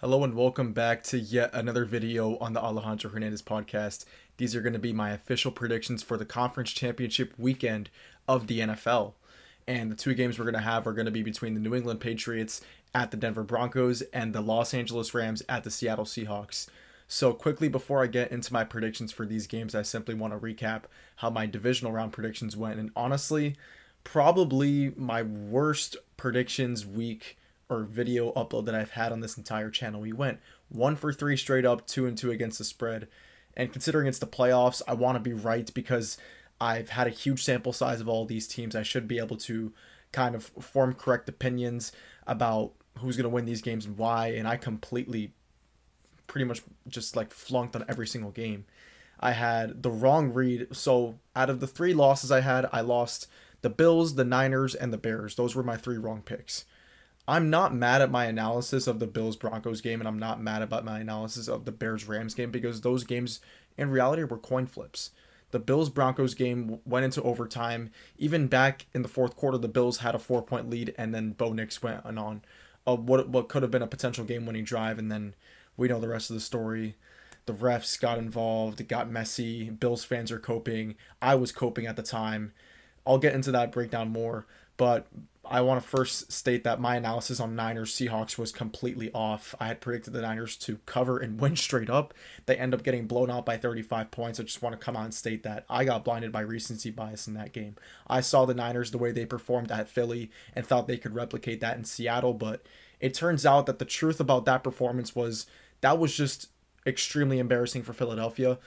Hello and welcome back to yet another video on the Alejandro Hernandez podcast. These are going to be my official predictions for the conference championship weekend of the NFL. And the two games we're going to have are going to be between the New England Patriots at the Denver Broncos and the Los Angeles Rams at the Seattle Seahawks. So quickly before I get into my predictions for these games, I simply want to recap how my divisional round predictions went. And honestly, probably my worst predictions week or video upload that I've had on this entire channel. We went 1 for 3 straight up, 2-2 against the spread. And considering it's the playoffs, I want to be right because I've had a huge sample size of all these teams. I should be able to kind of form correct opinions about who's going to win these games and why. And I completely pretty much just like flunked on every single game. I had the wrong read. So out of the 3 losses I had, I lost the Bills, the Niners, and the Bears. Those were my 3 wrong picks. I'm not mad at my analysis of the Bills Broncos game, and I'm not mad about my analysis of the Bears Rams game because those games in reality were coin flips. The Bills Broncos game went into overtime. Even back in the fourth quarter, the Bills had a 4-point lead, and then Bo Nix went on what could have been a potential game winning drive, and then we know the rest of the story. The refs got involved, it got messy. Bills fans are coping. I was coping at the time. I'll get into that breakdown more, but I want to first state that my analysis on Niners Seahawks was completely off. I had predicted the Niners to cover and win straight up. They end up getting blown out by 35 points. I just want to come out and state that I got blinded by recency bias in that game. I saw the Niners the way they performed at Philly and thought they could replicate that in Seattle, but it turns out that the truth about that performance was that was just extremely embarrassing for Philadelphia.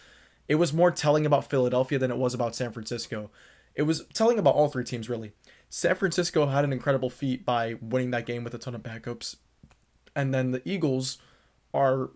It was more telling about Philadelphia than it was about San Francisco. It was telling about all 3 teams, really. San Francisco had an incredible feat by winning that game with a ton of backups. And then the Eagles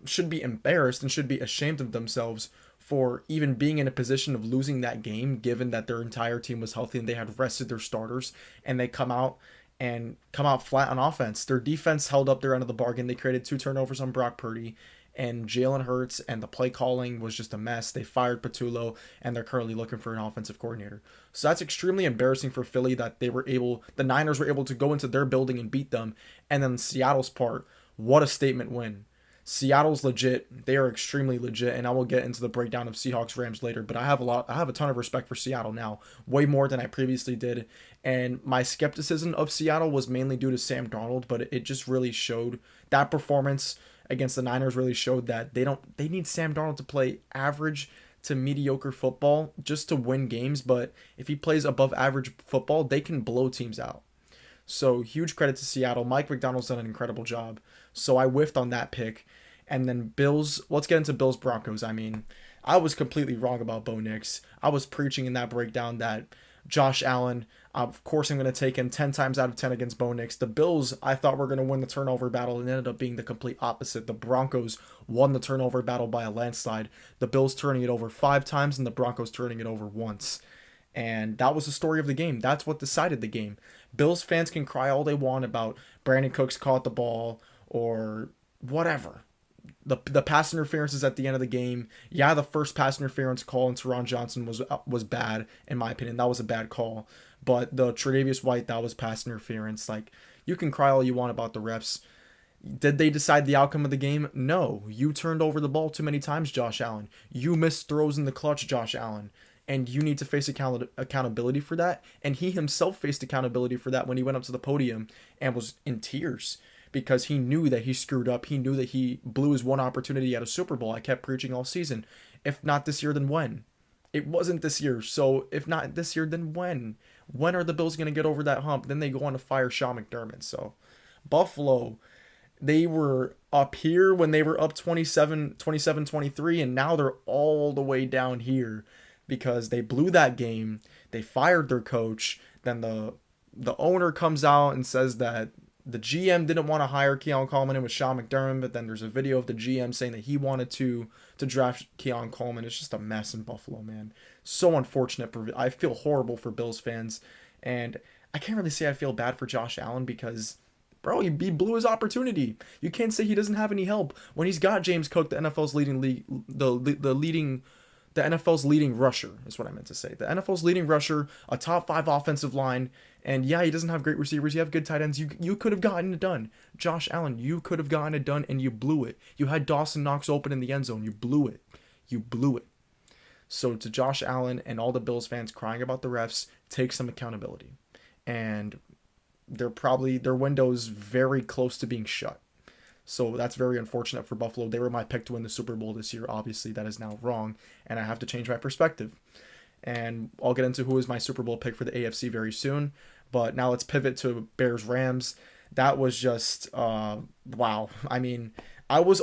should be embarrassed and should be ashamed of themselves for even being in a position of losing that game, given that their entire team was healthy and they had rested their starters, and they come out flat on offense. Their defense held up their end of the bargain. They created 2 turnovers on Brock Purdy, and Jalen Hurts, and the play calling was just a mess. They fired Patullo, and they're currently looking for an offensive coordinator. So that's extremely embarrassing for Philly that the Niners were able to go into their building and beat them. And then Seattle's part, what a statement win. Seattle's legit. They are extremely legit, and I will get into the breakdown of Seahawks Rams later, but I have a ton of respect for Seattle now, way more than I previously did. And my skepticism of Seattle was mainly due to Sam Darnold, but it just really showed that performance against the Niners really showed that they need Sam Darnold to play average to mediocre football just to win games, but if he plays above average football, they can blow teams out. So huge credit to Seattle. Mike McDonald's done an incredible job. So I whiffed on that pick. And then Bills, let's get into Bills Broncos. I mean, I was completely wrong about Bo Nix. I was preaching in that breakdown that Josh Allen, of course I'm going to take him 10 times out of 10 against Bo Nix. The Bills, I thought were going to win the turnover battle, and ended up being the complete opposite. The Broncos won the turnover battle by a landslide. The Bills turning it over 5 times and the Broncos turning it over once. And that was the story of the game. That's what decided the game. Bills fans can cry all they want about Brandon Cooks caught the ball or whatever. The pass interferences at the end of the game. Yeah, the first pass interference call in Teron Johnson was bad, in my opinion. That was a bad call. But the Tre'Davious White, that was pass interference. Like, you can cry all you want about the refs. Did they decide the outcome of the game? No. You turned over the ball too many times, Josh Allen. You missed throws in the clutch, Josh Allen. And you need to face accountability for that. And he himself faced accountability for that when he went up to the podium and was in tears because he knew that he screwed up. He knew that he blew his one opportunity at a Super Bowl. I kept preaching all season. If not this year, then when? It wasn't this year. So if not this year, then when? When are the Bills going to get over that hump? Then they go on to fire Sean McDermott. So Buffalo, they were up here when they were up 27-23, and now they're all the way down here because they blew that game. They fired their coach. Then the owner comes out and says that the GM didn't want to hire Keon Coleman. It was Sean McDermott, but then there's a video of the GM saying that he wanted to draft Keon Coleman. It's just a mess in Buffalo, man. So unfortunate. I feel horrible for Bills fans, and I can't really say I feel bad for Josh Allen because, bro, he blew his opportunity. You can't say he doesn't have any help when he's got James Cook, the NFL's the NFL's leading rusher is what I meant to say. The NFL's leading rusher, a top 5 offensive line, And yeah, he doesn't have great receivers. You have good tight ends. You could have gotten it done. Josh Allen, you could have gotten it done, and you blew it. You had Dawson Knox open in the end zone. You blew it. You blew it. So to Josh Allen and all the Bills fans crying about the refs, take some accountability. And their window's very close to being shut. So that's very unfortunate for Buffalo. They were my pick to win the Super Bowl this year. Obviously, that is now wrong, and I have to change my perspective. And I'll get into who is my Super Bowl pick for the AFC very soon. But now let's pivot to Bears-Rams. That was just, wow. I mean, I was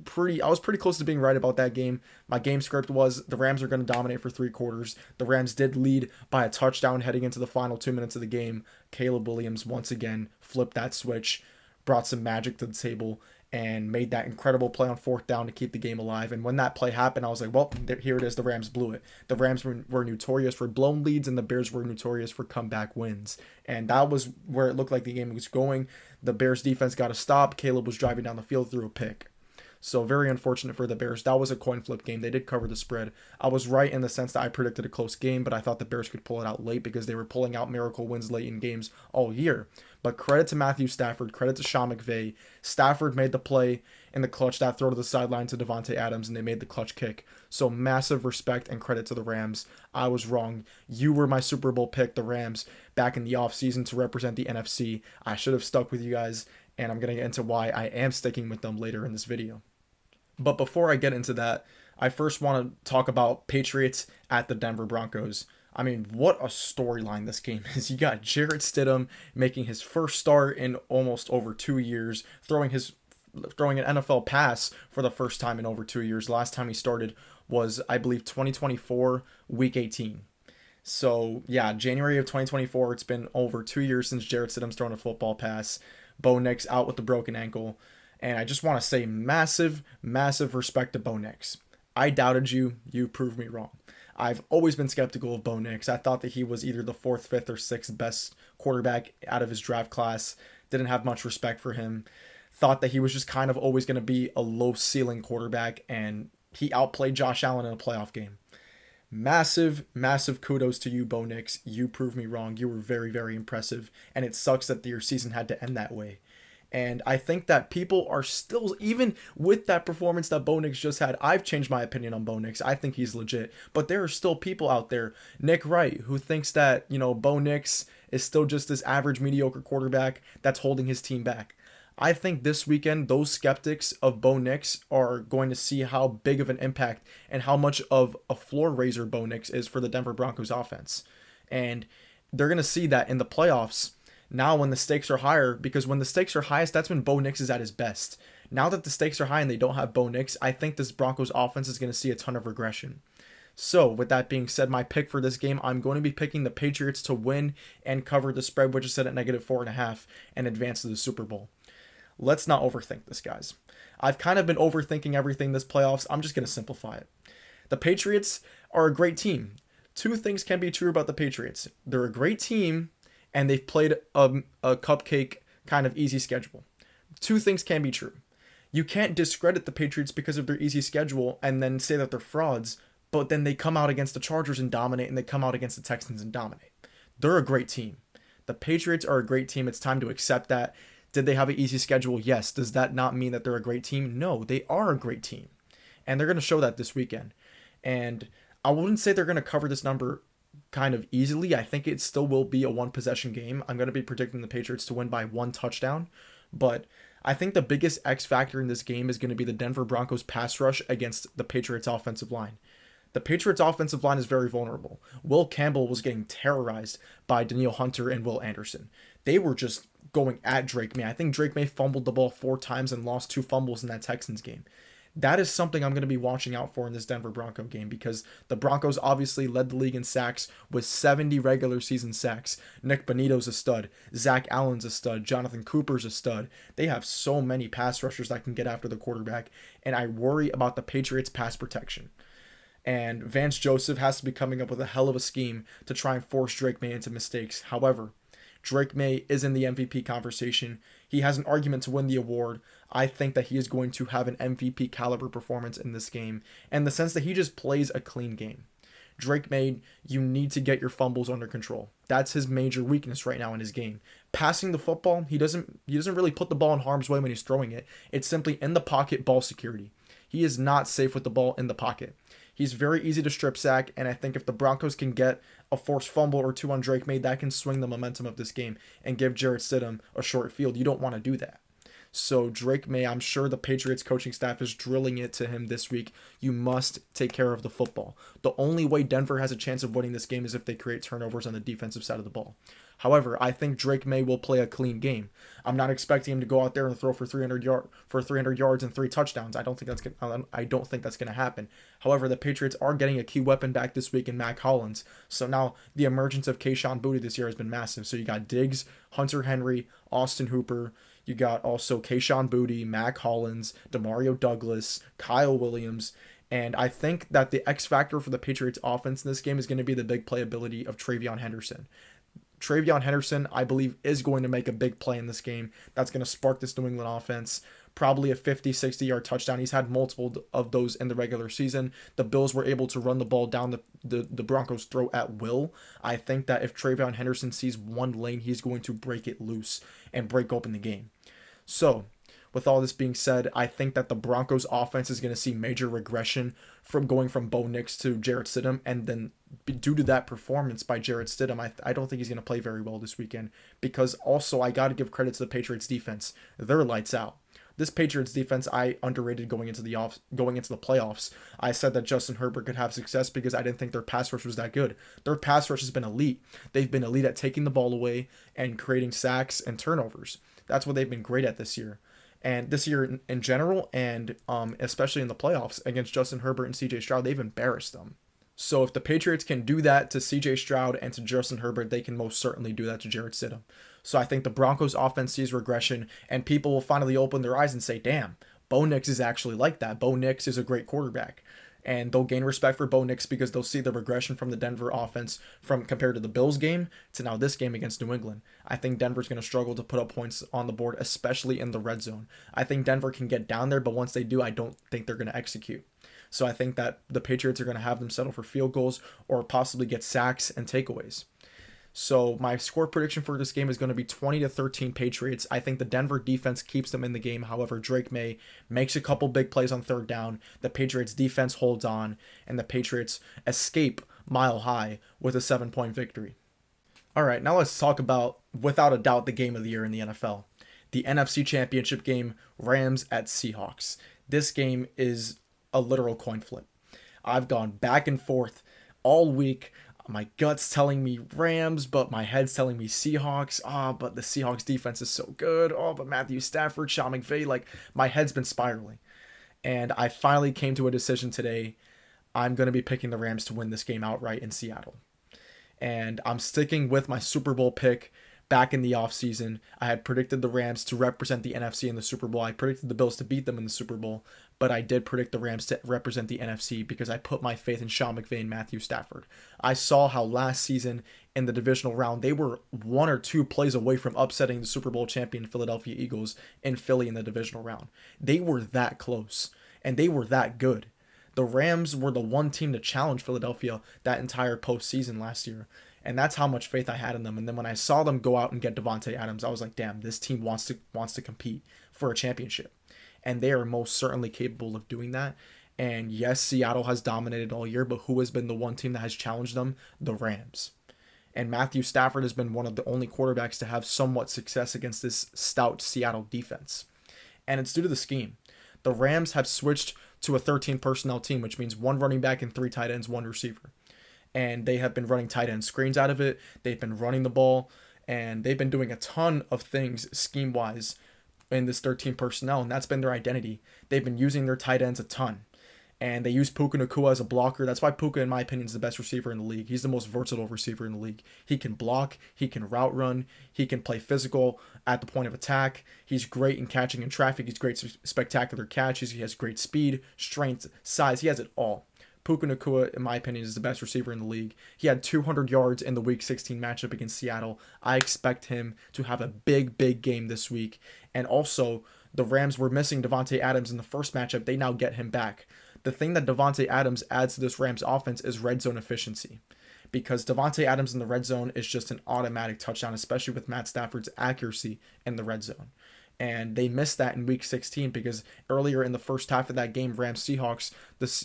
pretty close to being right about that game. My game script was the Rams are going to dominate for 3 quarters. The Rams did lead by a touchdown heading into the final 2 minutes of the game. Caleb Williams once again flipped that switch, brought some magic to the table, and made that incredible play on 4th down to keep the game alive. And when that play happened, I was like, well, here it is. The Rams blew it. The Rams were notorious for blown leads, and the Bears were notorious for comeback wins. And that was where it looked like the game was going. The Bears defense got a stop. Caleb was driving down the field through a pick. So very unfortunate for the Bears. That was a coin flip game. They did cover the spread. I was right in the sense that I predicted a close game, but I thought the Bears could pull it out late because they were pulling out miracle wins late in games all year. But credit to Matthew Stafford, credit to Sean McVay. Stafford made the play in the clutch, that throw to the sideline to Devontae Adams, and they made the clutch kick. So massive respect and credit to the Rams. I was wrong. You were my Super Bowl pick, the Rams, back in the offseason to represent the NFC. I should have stuck with you guys, and I'm going to get into why I am sticking with them later in this video. But before I get into that, I first want to talk about Patriots at the Denver Broncos. I mean, what a storyline this game is. You got Jarrett Stidham making his first start in almost over 2 years, throwing an NFL pass for the first time in over 2 years. Last time he started was, I believe, 2024, Week 18. So, yeah, January of 2024, it's been over 2 years since Jarrett Stidham's thrown a football pass. Bo Nix out with the broken ankle. And I just want to say massive, massive respect to Bo Nix. I doubted you. You proved me wrong. I've always been skeptical of Bo Nix. I thought that he was either the 4th, 5th, or 6th best quarterback out of his draft class. Didn't have much respect for him. Thought that he was just kind of always going to be a low-ceiling quarterback, and he outplayed Josh Allen in a playoff game. Massive, massive kudos to you, Bo Nix. You proved me wrong. You were very, very impressive, and it sucks that your season had to end that way. And I think that people are still, even with that performance that Bo Nix just had, I've changed my opinion on Bo Nix. I think he's legit. But there are still people out there, Nick Wright, who thinks that, Bo Nix is still just this average, mediocre quarterback that's holding his team back. I think this weekend, those skeptics of Bo Nix are going to see how big of an impact and how much of a floor raiser Bo Nix is for the Denver Broncos offense. And they're going to see that in the playoffs now when the stakes are higher, because when the stakes are highest, that's when Bo Nix is at his best. Now that the stakes are high and they don't have Bo Nix, I think this Broncos offense is going to see a ton of regression. So, with that being said, my pick for this game, I'm going to be picking the Patriots to win and cover the spread, which is set at -4.5, and advance to the Super Bowl. Let's not overthink this, guys. I've kind of been overthinking everything this playoffs. I'm just going to simplify it. The Patriots are a great team. 2 things can be true about the Patriots. They're a great team, and they've played a cupcake kind of easy schedule. 2 things can be true. You can't discredit the Patriots because of their easy schedule and then say that they're frauds, but then they come out against the Chargers and dominate, and they come out against the Texans and dominate. They're a great team. The Patriots are a great team. It's time to accept that. Did they have an easy schedule? Yes. Does that not mean that they're a great team? No, they are a great team. And they're going to show that this weekend. And I wouldn't say they're going to cover this number kind of easily. I think it still will be a 1-possession game. I'm going to be predicting the Patriots to win by 1 touchdown. But I think the biggest X factor in this game is going to be the Denver Broncos pass rush against the Patriots offensive line. The Patriots offensive line is very vulnerable. Will Campbell was getting terrorized by Danielle Hunter and Will Anderson. They were just going at Drake May. I think Drake May fumbled the ball 4 times and lost 2 fumbles in that Texans game. That is something I'm going to be watching out for in this Denver Bronco game, because the Broncos obviously led the league in sacks with 70 regular season sacks. Nick Bonito's a stud. Zach Allen's a stud. Jonathan Cooper's a stud. They have so many pass rushers that can get after the quarterback, and I worry about the Patriots' pass protection. And Vance Joseph has to be coming up with a hell of a scheme to try and force Drake May into mistakes. However, Drake May is in the MVP conversation. He has an argument to win the award. I think that he is going to have an MVP caliber performance in this game, in the sense that he just plays a clean game. Drake May, you need to get your fumbles under control. That's his major weakness right now in his game. Passing the football, he doesn't really put the ball in harm's way when he's throwing it. It's simply in the pocket ball security. He is not safe with the ball in the pocket. He's very easy to strip sack, and I think if the Broncos can get a forced fumble or two on Drake May, that can swing the momentum of this game and give Jarrett Stidham a short field. You don't want to do that. So Drake May, I'm sure the Patriots coaching staff is drilling it to him this week. You must take care of the football. The only way Denver has a chance of winning this game is if they create turnovers on the defensive side of the ball. However, I think Drake May will play a clean game. I'm not expecting him to go out there and throw for 300 yards and 3 touchdowns. I don't think that's going to happen. However, the Patriots are getting a key weapon back this week in Mac Hollins. So now the emergence of Kayshon Boutte this year has been massive. So you got Diggs, Hunter Henry, Austin Hooper. You got also Kayshon Boutte, Mac Hollins, Demario Douglas, Kyle Williams. And I think that the X factor for the Patriots offense in this game is going to be the big playability of TreVeyon Henderson. TreVeyon Henderson, I believe, is going to make a big play in this game. That's going to spark this New England offense. Probably a 50, 60-yard touchdown. He's had multiple of those in the regular season. The Bills were able to run the ball down the Broncos' throat at will. I think that if TreVeyon Henderson sees one lane, he's going to break it loose and break open the game. So, with all this being said, I think that the Broncos offense is going to see major regression from going from Bo Nix to Jarrett Stidham, and then due to that performance by Jarrett Stidham, I don't think he's going to play very well this weekend, because also I got to give credit to the Patriots defense. They're lights out. This Patriots defense I underrated going into the playoffs. I said that Justin Herbert could have success because I didn't think their pass rush was that good. Their pass rush has been elite. They've been elite at taking the ball away and creating sacks and turnovers. That's what they've been great at this year. And this year in general, and especially in the playoffs against Justin Herbert and CJ Stroud, they've embarrassed them. So if the Patriots can do that to CJ Stroud and to Justin Herbert, they can most certainly do that to Jarrett Stidham. So I think the Broncos offense sees regression, and people will finally open their eyes and say, damn, Bo Nix is actually like that. Bo Nix is a great quarterback. And they'll gain respect for Bo Nix because they'll see the regression from the Denver offense from compared to the Bills game to now this game against New England. I think Denver's going to struggle to put up points on the board, especially in the red zone. I think Denver can get down there, but once they do, I don't think they're going to execute. So I think that the Patriots are going to have them settle for field goals or possibly get sacks and takeaways. So my score prediction for this game is going to be 20-13 Patriots. I think the Denver defense keeps them in the game. However, Drake May makes a couple big plays on third down. The Patriots defense holds on, and the Patriots escape mile high with a 7-point victory. All right, now let's talk about, without a doubt, the game of the year in the NFL. The NFC Championship game, Rams at Seahawks. This game is a literal coin flip. I've gone back and forth all week. My gut's telling me Rams, but my head's telling me Seahawks. But the Seahawks defense is so good. But Matthew Stafford, Sean McVay, my head's been spiraling. And I finally came to a decision today. I'm going to be picking the Rams to win this game outright in Seattle. And I'm sticking with my Super Bowl pick back in the offseason. I had predicted the Rams to represent the NFC in the Super Bowl. I predicted the Bills to beat them in the Super Bowl, but I did predict the Rams to represent the NFC because I put my faith in Sean McVay and Matthew Stafford. I saw how last season in the divisional round, they were 1 or 2 plays away from upsetting the Super Bowl champion Philadelphia Eagles in Philly in the divisional round. They were that close, and they were that good. The Rams were the one team to challenge Philadelphia that entire postseason last year. And that's how much faith I had in them. And then when I saw them go out and get Devontae Adams, I was like, damn, this team wants to compete for a championship. And they are most certainly capable of doing that. And yes, Seattle has dominated all year, but who has been the one team that has challenged them? The Rams. And Matthew Stafford has been one of the only quarterbacks to have somewhat success against this stout Seattle defense. And it's due to the scheme. The Rams have switched to a 13 personnel team, which means 1 running back and 3 tight ends, 1 receiver. And they have been running tight end screens out of it. They've been running the ball, and they've been doing a ton of things scheme-wise in this 13 personnel, and that's been their identity. They've been using their tight ends a ton, and they use Puka Nacua as a blocker. That's why Puka, in my opinion, is the best receiver in the league. He's the most versatile receiver in the league. He can block, he can route run, he can play physical at the point of attack. He's great in catching in traffic. He's great spectacular catches. He has great speed, strength, size. He has it all. Puka Nacua, in my opinion, is the best receiver in the league. He had 200 yards in the Week 16 matchup against Seattle. I expect him to have a big, big game this week. And also, the Rams were missing Devontae Adams in the first matchup. They now get him back. The thing that Davante Adams adds to this Rams offense is red zone efficiency, because Davante Adams in the red zone is just an automatic touchdown, especially with Matt Stafford's accuracy in the red zone. And they missed that in week 16 because earlier in the first half of that game, Rams-Seahawks,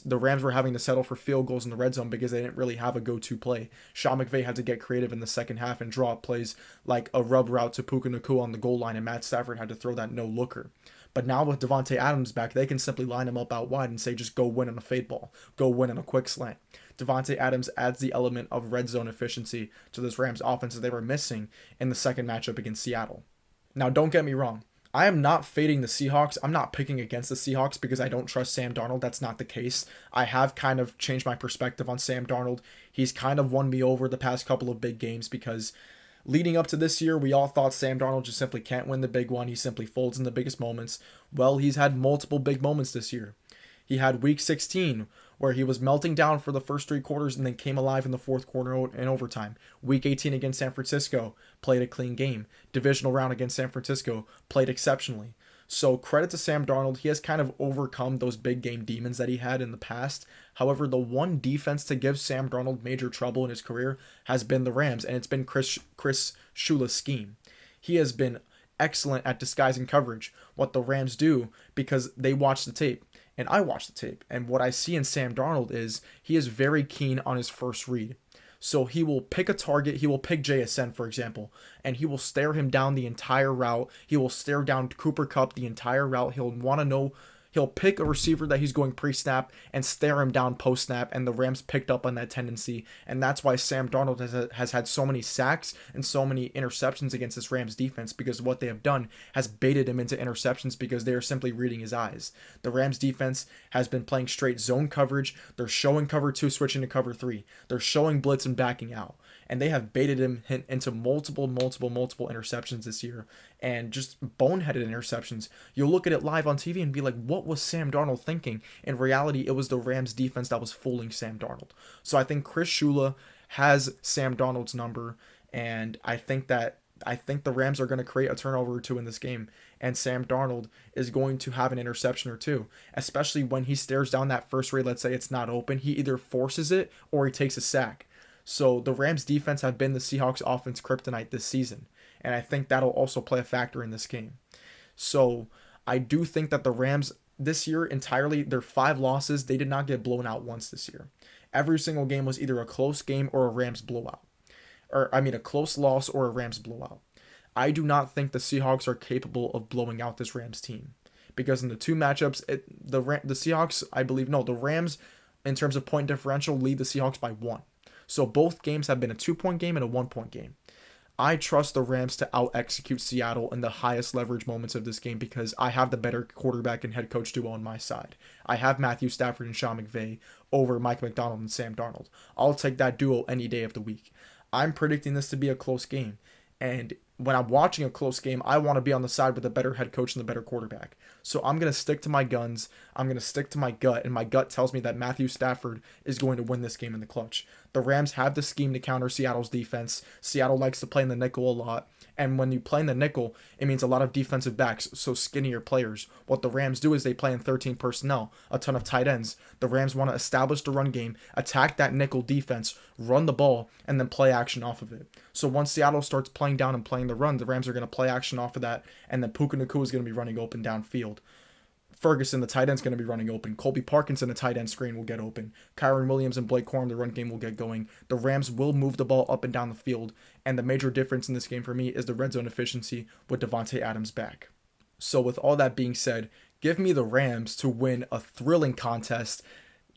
the Rams were having to settle for field goals in the red zone because they didn't really have a go-to play. Sean McVay had to get creative in the second half and draw up plays like a rub route to Puka Nacua on the goal line, and Matt Stafford had to throw that no-looker. But now with Davante Adams back, they can simply line him up out wide and say, just go win on a fade ball. Go win on a quick slant. Davante Adams adds the element of red zone efficiency to this Rams offense that they were missing in the second matchup against Seattle. Now, don't get me wrong. I am not fading the Seahawks. I'm not picking against the Seahawks because I don't trust Sam Darnold. That's not the case. I have kind of changed my perspective on Sam Darnold. He's kind of won me over the past couple of big games because leading up to this year, we all thought Sam Darnold just simply can't win the big one. He simply folds in the biggest moments. Well, he's had multiple big moments this year. He had week 16 where he was melting down for the first three quarters and then came alive in the fourth quarter in overtime. Week 18 against San Francisco, played a clean game. Divisional round against San Francisco, played exceptionally. So credit to Sam Darnold. He has kind of overcome those big game demons that he had in the past. However, the one defense to give Sam Darnold major trouble in his career has been the Rams, and it's been Chris Shula's scheme. He has been excellent at disguising coverage, what the Rams do, because they watch the tape. And I watch the tape, and what I see in Sam Darnold is he is very keen on his first read. So he will pick a target, he will pick JSN, for example, and he will stare him down the entire route. He will stare down Cooper Kupp the entire route. He'll want to know, he'll pick a receiver that he's going pre-snap and stare him down post-snap, and the Rams picked up on that tendency, and that's why Sam Darnold has had so many sacks and so many interceptions against this Rams defense, because what they have done has baited him into interceptions because they are simply reading his eyes. The Rams defense has been playing straight zone coverage. They're showing cover 2, switching to cover 3. They're showing blitz and backing out. And they have baited him into multiple interceptions this year, and just boneheaded interceptions. You'll look at it live on TV and be like, what was Sam Darnold thinking? In reality, it was the Rams defense that was fooling Sam Darnold. So I think Chris Shula has Sam Darnold's number, and I think the Rams are going to create a turnover or two in this game, and Sam Darnold is going to have an interception or two, especially when he stares down that first read. Let's say it's not open. He either forces it or he takes a sack. So the Rams defense have been the Seahawks offense kryptonite this season, and I think that'll also play a factor in this game. So I do think that the Rams this year entirely, their 5 losses, they did not get blown out once this year. Every single game was either a close game or a Rams blowout. A close loss or a Rams blowout. I do not think the Seahawks are capable of blowing out this Rams team, because in the two matchups, the Seahawks, the Rams, in terms of point differential, lead the Seahawks by 1. So both games have been a 2-point game and a 1-point game. I trust the Rams to out-execute Seattle in the highest leverage moments of this game because I have the better quarterback and head coach duo on my side. I have Matthew Stafford and Sean McVay over Mike McDonald and Sam Darnold. I'll take that duo any day of the week. I'm predicting this to be a close game. And when I'm watching a close game, I want to be on the side with a better head coach and the better quarterback. So I'm going to stick to my guns. I'm going to stick to my gut, and my gut tells me that Matthew Stafford is going to win this game in the clutch. The Rams have the scheme to counter Seattle's defense. Seattle likes to play in the nickel a lot, and when you play in the nickel, it means a lot of defensive backs, so skinnier players. What the Rams do is they play in 13 personnel, a ton of tight ends. The Rams want to establish the run game, attack that nickel defense, run the ball, and then play action off of it. So once Seattle starts playing down and playing the run, the Rams are going to play action off of that, and then Puka Nacua is going to be running open downfield. Ferguson, the tight end, is going to be running open. Colby Parkinson, the tight end screen, will get open. Kyron Williams and Blake Corum, the run game will get going. The Rams will move the ball up and down the field, and the major difference in this game for me is the red zone efficiency with Davante Adams back. So with all that being said, give me the Rams to win a thrilling contest.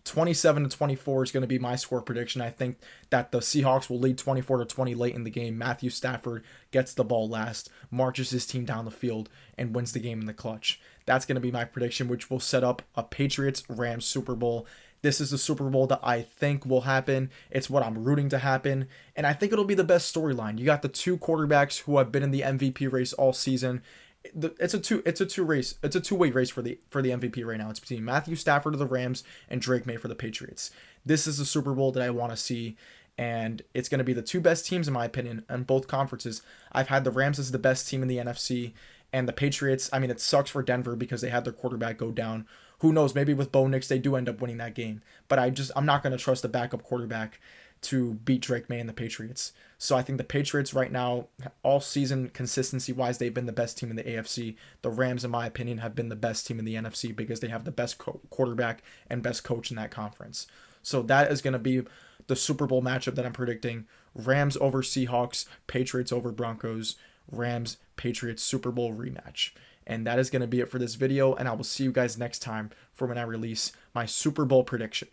27-24 is going to be my score prediction. I think that the Seahawks will lead 24-20 late in the game. Matthew Stafford gets the ball last, marches his team down the field, and wins the game in the clutch. That's going to be my prediction, which will set up a Patriots-Rams Super Bowl. This is the Super Bowl that I think will happen. It's what I'm rooting to happen, and I think it'll be the best storyline. You got the two quarterbacks who have been in the MVP race all season. It's a two-way race for the MVP right now. It's between Matthew Stafford of the Rams and Drake May for the Patriots. This is the Super Bowl that I want to see, and it's going to be the two best teams in my opinion in both conferences. I've had the Rams as the best team in the NFC, and the Patriots, it sucks for Denver because they had their quarterback go down Who knows? Maybe with Bo Nix, they do end up winning that game. But I'm not going to trust a backup quarterback to beat Drake May and the Patriots. So I think the Patriots right now, all season consistency wise, they've been the best team in the AFC. The Rams, in my opinion, have been the best team in the NFC because they have the best quarterback and best coach in that conference. So that is going to be the Super Bowl matchup that I'm predicting. Rams over Seahawks, Patriots over Broncos, Rams, Patriots Super Bowl rematch. And that is going to be it for this video, and I will see you guys next time for when I release my Super Bowl prediction.